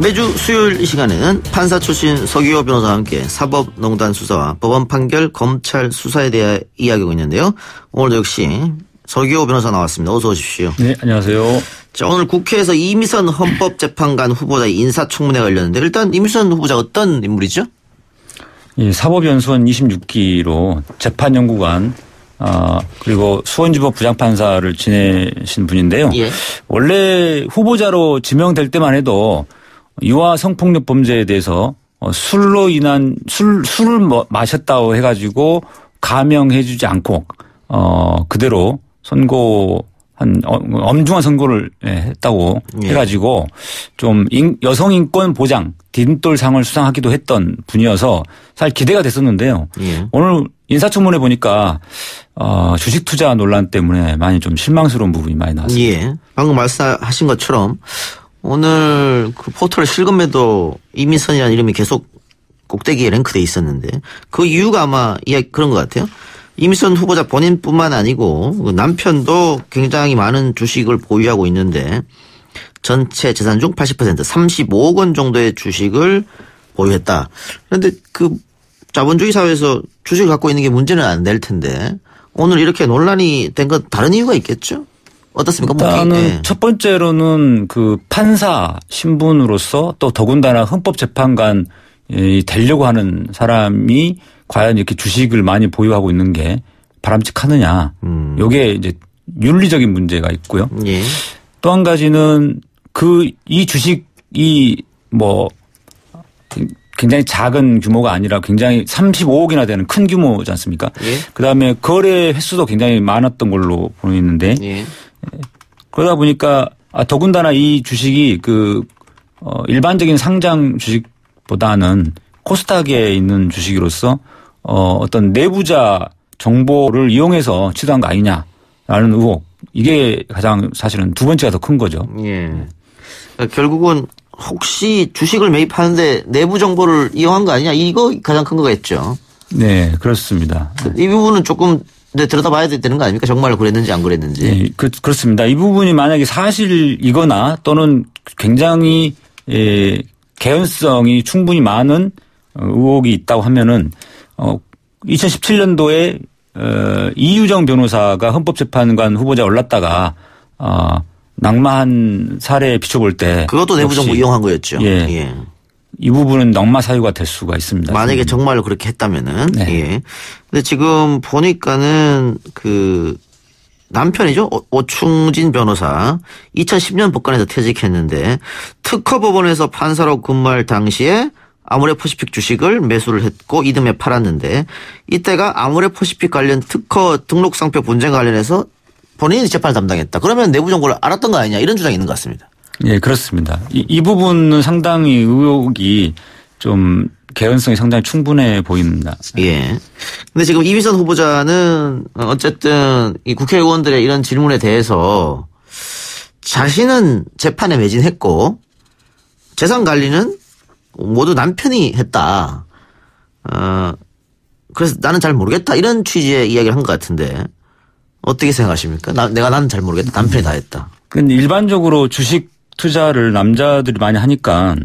매주 수요일 이 시간에는 판사 출신 서기호 변호사와 함께 사법농단 수사와 법원 판결, 검찰 수사에 대해 이야기하고 있는데요. 오늘도 역시 서기호 변호사 나왔습니다. 어서 오십시오. 네, 안녕하세요. 자, 오늘 국회에서 이미선 헌법재판관 후보자의 인사청문회가 열렸는데 일단 이미선 후보자 어떤 인물이죠? 예, 사법연수원 26기로 재판연구관 그리고 수원지법 부장판사를 지내신 분인데요. 예. 원래 후보자로 지명될 때만 해도 유아 성폭력 범죄에 대해서 술로 인한 술을 마셨다고 해가지고 감형해주지 않고 그대로 선고한 엄중한 선고를 했다고 해가지고 좀 여성 인권 보장 딘돌상을 수상하기도 했던 분이어서 사실 기대가 됐었는데요. 예. 오늘 인사청문회 보니까 주식 투자 논란 때문에 많이 좀 실망스러운 부분이 많이 나왔습니다. 예. 방금 말씀하신 것처럼 오늘 그 포털 실검에도 이미선이라는 이름이 계속 꼭대기에 랭크돼 있었는데 그 이유가 아마 그런 것 같아요. 이미선 후보자 본인뿐만 아니고 남편도 굉장히 많은 주식을 보유하고 있는데 전체 재산 중 80% 35억 원 정도의 주식을 보유했다. 그런데 그 자본주의 사회에서 주식을 갖고 있는 게 문제는 안 될 텐데 오늘 이렇게 논란이 된 건 다른 이유가 있겠죠? 어떻습니까? 일단은 첫 번째로는 그 판사 신분으로서 또 더군다나 헌법재판관이 되려고 하는 사람이 과연 이렇게 주식을 많이 보유하고 있는 게 바람직하느냐. 요게 이제 윤리적인 문제가 있고요. 예. 또 한 가지는 이 주식이 굉장히 작은 규모가 아니라 굉장히 35억이나 되는 큰 규모지 않습니까? 예. 그다음에 거래 횟수도 굉장히 많았던 걸로 보이는데 예. 그러다 보니까 더군다나 이 주식이 일반적인 상장 주식보다는 코스닥에 있는 주식으로서 어떤 내부자 정보를 이용해서 취득한 거 아니냐라는 의혹. 이게 가장 사실은 두 번째가 더 큰 거죠. 예. 그러니까 결국은 혹시 주식을 매입하는데 내부 정보를 이용한 거 아니냐 이거 가장 큰 거겠죠. 네, 그렇습니다. 이 부분은 조금 들여다봐야 되는 거 아닙니까? 정말 그랬는지 안 그랬는지. 네, 그렇습니다. 이 부분이 만약에 사실이거나 또는 굉장히 개연성이 충분히 많은 의혹이 있다고 하면은 2017년도에 이유정 변호사가 헌법재판관 후보자에 올랐다가 낙마한 사례에 비춰볼 때 그것도 내부 정보 이용한 거였죠. 예. 예. 이 부분은 낙마 사유가 될 수가 있습니다. 만약에 정말로 그렇게 했다면은. 네. 예. 근데 지금 보니까는 그 남편이죠. 오충진 변호사 2010년 법관에서 퇴직했는데 특허법원에서 판사로 근무할 당시에 아모레퍼시픽 주식을 매수를 했고 이듬해 팔았는데 이때가 아모레퍼시픽 관련 특허 등록상표 분쟁 관련해서 본인이 재판을 담당했다. 그러면 내부 정보를 알았던 거 아니냐 이런 주장이 있는 것 같습니다. 예, 그렇습니다. 이 부분은 상당히 의혹이 좀 개연성이 상당히 충분해 보입니다. 예. 근데 지금 이미선 후보자는 어쨌든 이 국회의원들의 이런 질문에 대해서 자신은 재판에 매진했고 재산 관리는 모두 남편이 했다. 그래서 나는 잘 모르겠다. 이런 취지의 이야기를 한 것 같은데 어떻게 생각하십니까? 나는 잘 모르겠다. 남편이 다 했다. 근데 일반적으로 주식 투자를 남자들이 많이 하니까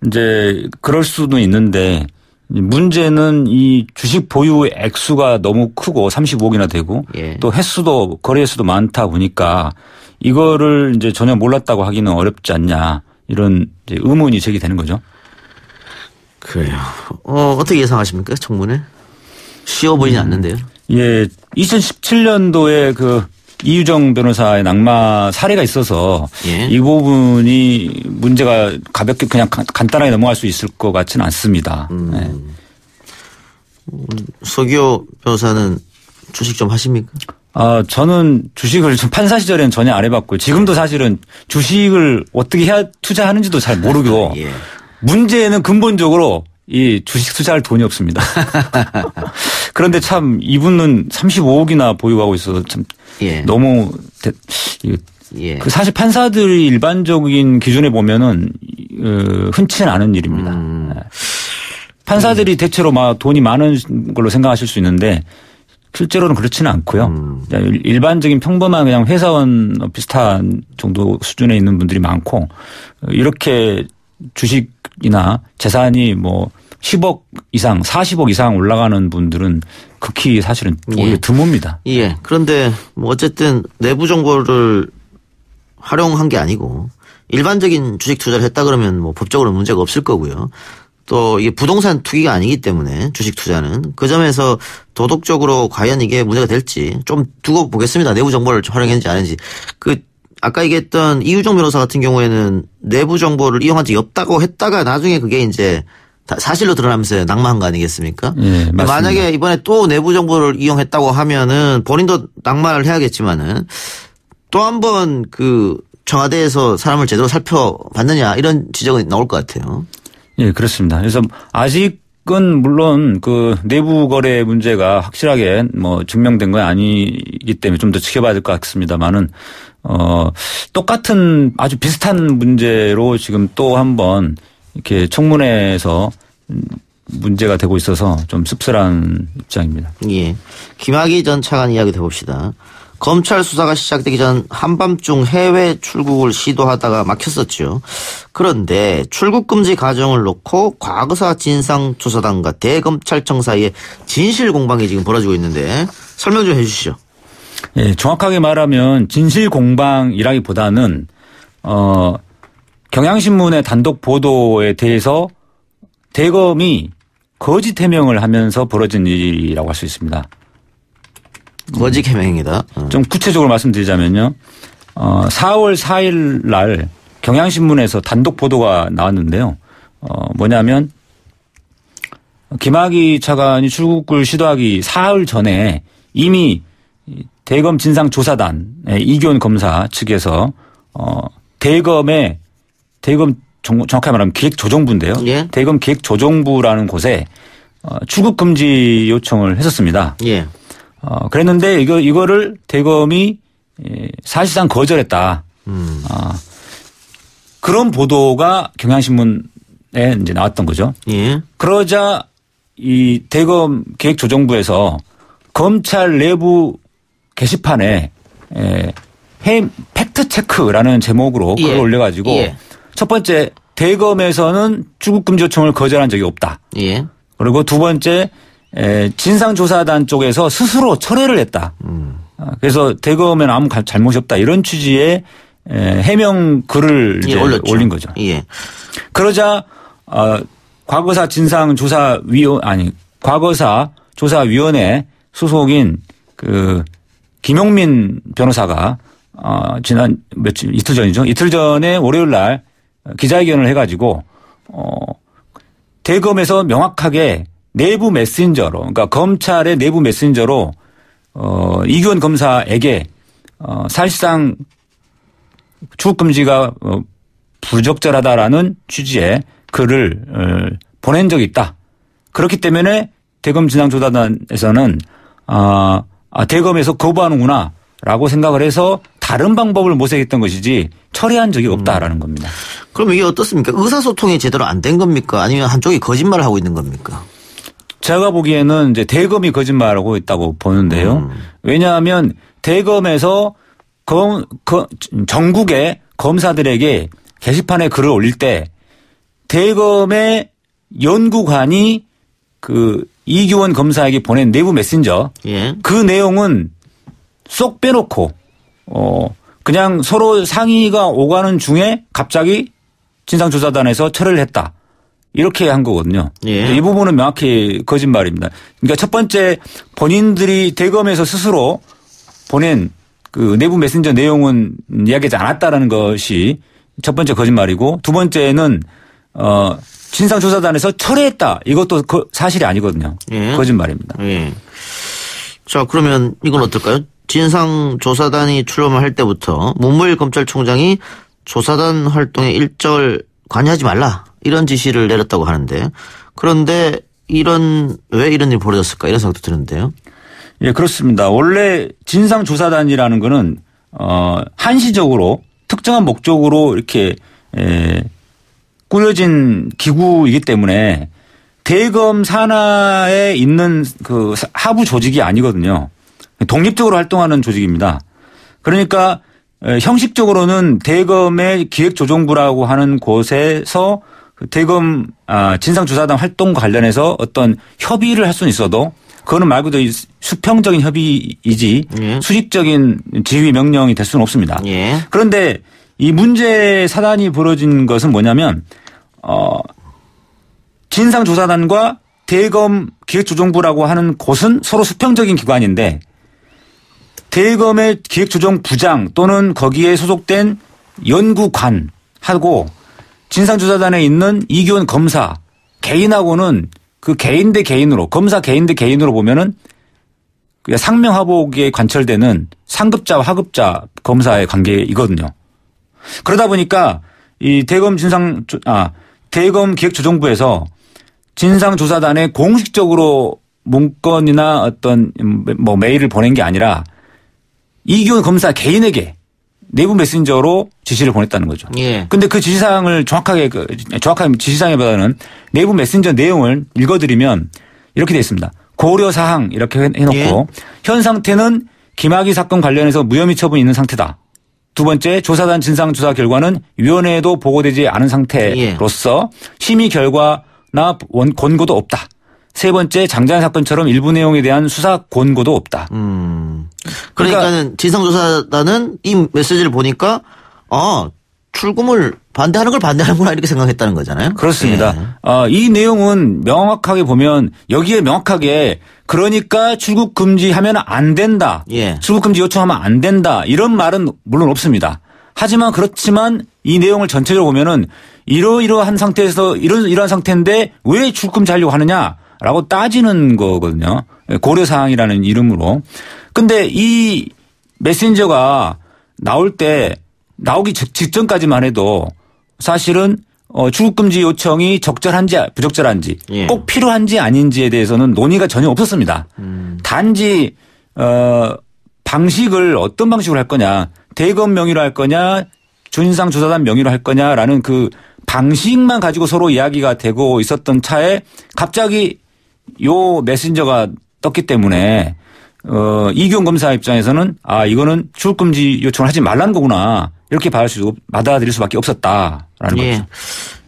이제 그럴 수도 있는데 문제는 이 주식 보유 액수가 너무 크고 35억이나 되고 예. 또 횟수도 거래 횟수도 많다 보니까 이거를 이제 전혀 몰랐다고 하기는 어렵지 않냐 이런 이제 의문이 제기되는 거죠. 그래요. 어떻게 예상하십니까? 청문회? 쉬워 보이진 않는데요. 예. 2017년도에 그 이유정 변호사의 낙마 사례가 있어서 예. 이 부분이 문제가 가볍게 그냥 간단하게 넘어갈 수 있을 것 같지는 않습니다. 네. 서기호 변호사는 주식 좀 하십니까? 저는 주식을 판사 시절에는 전혀 안 해봤고요. 지금도 사실은 주식을 어떻게 해야 투자하는지도 잘 모르고 예. 문제는 근본적으로 이 주식 투자할 돈이 없습니다. 그런데 참 이분은 35억이나 보유하고 있어서 참 예. 너무 예. 그 사실 판사들이 일반적인 기준에 보면은 흔치는 않은 일입니다. 판사들이 대체로 막 돈이 많은 걸로 생각하실 수 있는데 실제로는 그렇지는 않고요. 일반적인 평범한 그냥 회사원 비슷한 정도 수준에 있는 분들이 많고 이렇게 주식이나 재산이 뭐 10억 이상, 40억 이상 올라가는 분들은 극히 사실은 오히려 드뭅니다. 예. 그런데 뭐 어쨌든 내부 정보를 활용한 게 아니고 일반적인 주식 투자를 했다 그러면 뭐 법적으로 문제가 없을 거고요. 또 이게 부동산 투기가 아니기 때문에 주식 투자는 그 점에서 도덕적으로 과연 이게 문제가 될지 좀 두고 보겠습니다. 내부 정보를 활용했는지 안 했는지. 아까 얘기했던 이유정 변호사 같은 경우에는 내부 정보를 이용한 적이 없다고 했다가 나중에 그게 이제 사실로 드러나면서 낙마한 거 아니겠습니까? 예, 만약에 이번에 또 내부 정보를 이용했다고 하면은 본인도 낙마를 해야겠지만은 또 한 번 그 청와대에서 사람을 제대로 살펴봤느냐 이런 지적은 나올 것 같아요. 예, 그렇습니다. 그래서 아직은 물론 그 내부 거래 문제가 확실하게 뭐 증명된 건 아니기 때문에 좀 더 지켜봐야 될 것 같습니다만은 똑같은 아주 비슷한 문제로 지금 또 한 번 이렇게 청문회에서 문제가 되고 있어서 좀 씁쓸한 입장입니다. 예. 김학의 전 차관 이야기 해봅시다. 검찰 수사가 시작되기 전 한밤중 해외 출국을 시도하다가 막혔었죠. 그런데 출국 금지 과정을 놓고 과거사 진상조사단과 대검찰청 사이에 진실 공방이 지금 벌어지고 있는데 설명 좀 해 주시죠. 예, 정확하게 말하면 진실 공방이라기보다는 경향신문의 단독 보도에 대해서 대검이 거짓 해명을 하면서 벌어진 일이라고 할 수 있습니다. 거짓 해명입니다. 좀 구체적으로 말씀드리자면요. 4월 4일 날 경향신문에서 단독 보도가 나왔는데요. 뭐냐면 김학의 차관이 출국을 시도하기 사흘 전에 이미 대검 진상조사단의 이규원 검사 측에서 대검 정확하게 말하면 기획조정부인데요. 예. 대검 기획조정부라는 곳에 출국 금지 요청을 했었습니다. 예. 그랬는데 이거를 대검이 사실상 거절했다. 그런 보도가 경향신문에 이제 나왔던 거죠. 예. 그러자 이 대검 기획조정부에서 검찰 내부 게시판에 팩트 체크라는 제목으로 글을 예. 올려가지고 예. 첫 번째 대검에서는 출국 금지 요청을 거절한 적이 없다. 예. 그리고 두 번째 진상조사단 쪽에서 스스로 철회를 했다. 그래서 대검에는 아무 잘못이 없다. 이런 취지의 해명 글을 이제 올린 거죠. 예. 그러자 과거사 조사위원회 소속인 그 김용민 변호사가 지난 이틀 전이죠. 이틀 전에 월요일 날 기자회견을 해가지고 대검에서 명확하게 내부 메신저로, 그러니까 검찰의 내부 메신저로 이규원 검사에게 사실상 출국 금지가 부적절하다라는 취지의 글을 보낸 적이 있다. 그렇기 때문에 대검 진상조사단에서는 대검에서 거부하는구나라고 생각을 해서 다른 방법을 모색했던 것이지 철회한 적이 없다라는 겁니다. 그럼 이게 어떻습니까? 의사소통이 제대로 안 된 겁니까? 아니면 한쪽이 거짓말을 하고 있는 겁니까? 제가 보기에는 이제 대검이 거짓말하고 있다고 보는데요. 왜냐하면 대검에서 전국의 검사들에게 게시판에 글을 올릴 때 대검의 연구관이 그 이규원 검사에게 보낸 내부 메신저 예. 그 내용은 쏙 빼놓고 그냥 서로 상의가 오가는 중에 갑자기 진상조사단에서 철회를 했다. 이렇게 한 거거든요. 예. 이 부분은 명확히 거짓말입니다. 그러니까 첫 번째 본인들이 대검에서 스스로 보낸 그 내부 메신저 내용은 이야기하지 않았다라는 것이 첫 번째 거짓말이고 두 번째는 진상조사단에서 철회했다. 이것도 사실이 아니거든요. 예. 거짓말입니다. 예. 자, 그러면 이건 어떨까요? 진상조사단이 출범을 할 때부터 문무일 검찰총장이 조사단 활동에 일절 관여하지 말라. 이런 지시를 내렸다고 하는데 그런데 왜 이런 일이 벌어졌을까 이런 생각도 드는데요. 예, 그렇습니다. 원래 진상조사단이라는 거는 한시적으로 특정한 목적으로 이렇게 꾸려진 기구이기 때문에 대검 산하에 있는 그 하부 조직이 아니거든요. 독립적으로 활동하는 조직입니다. 그러니까 형식적으로는 대검의 기획조정부라고 하는 곳에서 대검 진상조사단 활동과 관련해서 어떤 협의를 할 수는 있어도 그거는 말 그대로 수평적인 협의이지 예. 수직적인 지휘 명령이 될 수는 없습니다. 예. 그런데 이 문제 사단이 벌어진 것은 뭐냐면 진상조사단과 대검 기획조정부라고 하는 곳은 서로 수평적인 기관인데 대검의 기획조정부장 또는 거기에 소속된 연구관하고 진상조사단에 있는 이규원 검사 개인하고는 그 개인 대 개인으로 검사 개인 대 개인으로 보면은 상명하복에 관철되는 상급자와 하급자 검사의 관계이거든요. 그러다 보니까 이 대검 기획조정부에서 진상조사단에 공식적으로 문건이나 어떤 뭐 메일을 보낸 게 아니라 이규원 검사 개인에게 내부 메신저로 지시를 보냈다는 거죠. 예. 근데 그 지시사항을 정확하게 지시사항보다는 내부 메신저 내용을 읽어드리면 이렇게 되어 있습니다. 고려사항 이렇게 해놓고 예. 현 상태는 김학의 사건 관련해서 무혐의 처분이 있는 상태다. 두 번째 조사단 진상조사 결과는 위원회에도 보고되지 않은 상태로서 심의 결과나 권고도 없다. 세 번째 장자연 사건처럼 일부 내용에 대한 수사 권고도 없다. 그러니까는 진상조사단은 이 메시지를 보니까 출금을 반대하는 걸 반대하는구나 이렇게 생각했다는 거잖아요. 그렇습니다. 예. 이 내용은 명확하게 보면 여기에 명확하게 그러니까 출국 금지하면 안 된다. 예. 출국 금지 요청하면 안 된다. 이런 말은 물론 없습니다. 하지만 그렇지만 이 내용을 전체적으로 보면은 이러이러한 상태에서 이러한 상태인데 왜 출국 금지하려고 하느냐라고 따지는 거거든요. 고려사항이라는 이름으로. 근데 이 메신저가 나오기 직전까지만 해도 사실은 출국금지 요청이 적절한지 부적절한지 예. 꼭 필요한지 아닌지에 대해서는 논의가 전혀 없었습니다. 단지 방식을 어떤 방식으로 할 거냐 대검 명의로 할 거냐 진상조사단 명의로 할 거냐라는 그 방식만 가지고 서로 이야기가 되고 있었던 차에 갑자기 요 메신저가 떴기 때문에 이규원 검사 입장에서는 이거는 출국금지 요청을 하지 말라는 거구나 이렇게 받아들일 수밖에 없었다라는 예. 거죠.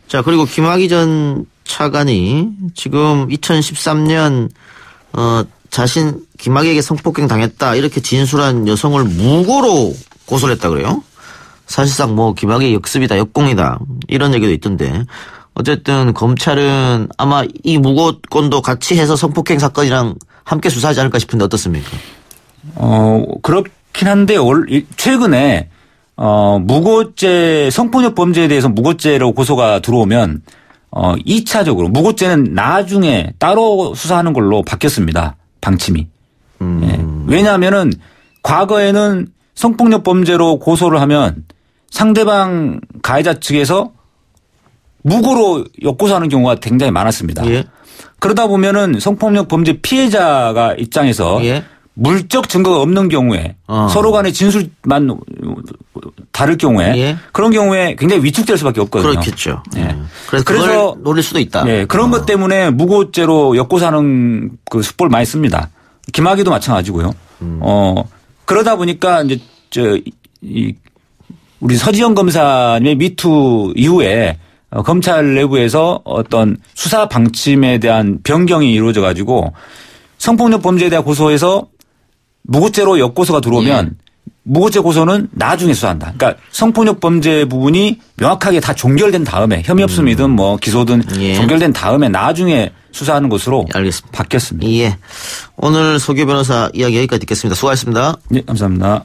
자 그리고 김학의 전 차관이 지금 2013년 김학의에게 성폭행 당했다 이렇게 진술한 여성을 무고로 고소를 했다 그래요. 사실상 뭐 김학의 역습이다 역공이다 이런 얘기도 있던데 어쨌든 검찰은 아마 이 무고건도 같이 해서 성폭행 사건이랑 함께 수사하지 않을까 싶은데 어떻습니까? 그렇긴 한데 최근에 무고죄 성폭력 범죄에 대해서 무고죄로 고소가 들어오면 2차적으로 무고죄는 나중에 따로 수사하는 걸로 바뀌었습니다. 방침이. 예. 왜냐하면은 과거에는 성폭력 범죄로 고소를 하면 상대방 가해자 측에서 무고로 역고소하는 경우가 굉장히 많았습니다. 예. 그러다 보면은 성폭력 범죄 피해자가 입장에서 예. 물적 증거가 없는 경우에 서로 간의 진술만 다를 경우에 예. 그런 경우에 굉장히 위축될 수밖에 없거든요. 그렇겠죠. 예. 그래서 그걸 노릴 수도 있다. 예. 그런 것 때문에 무고죄로 엮고사는 그 수법을 많이 씁니다. 김학의도 마찬가지고요. 그러다 보니까 이제 우리 서지현 검사님의 미투 이후에 검찰 내부에서 어떤 수사 방침에 대한 변경이 이루어져 가지고 성폭력 범죄에 대한 고소에서 무고죄로 역고소가 들어오면 무고죄 고소는 나중에 수사한다. 그러니까 성폭력 범죄 부분이 명확하게 다 종결된 다음에 혐의 없음이든 뭐 기소든 종결된 다음에 나중에 수사하는 것으로 알겠습니다. 바뀌었습니다. 예. 오늘 소규 변호사 이야기 여기까지 듣겠습니다. 수고하셨습니다. 네, 감사합니다.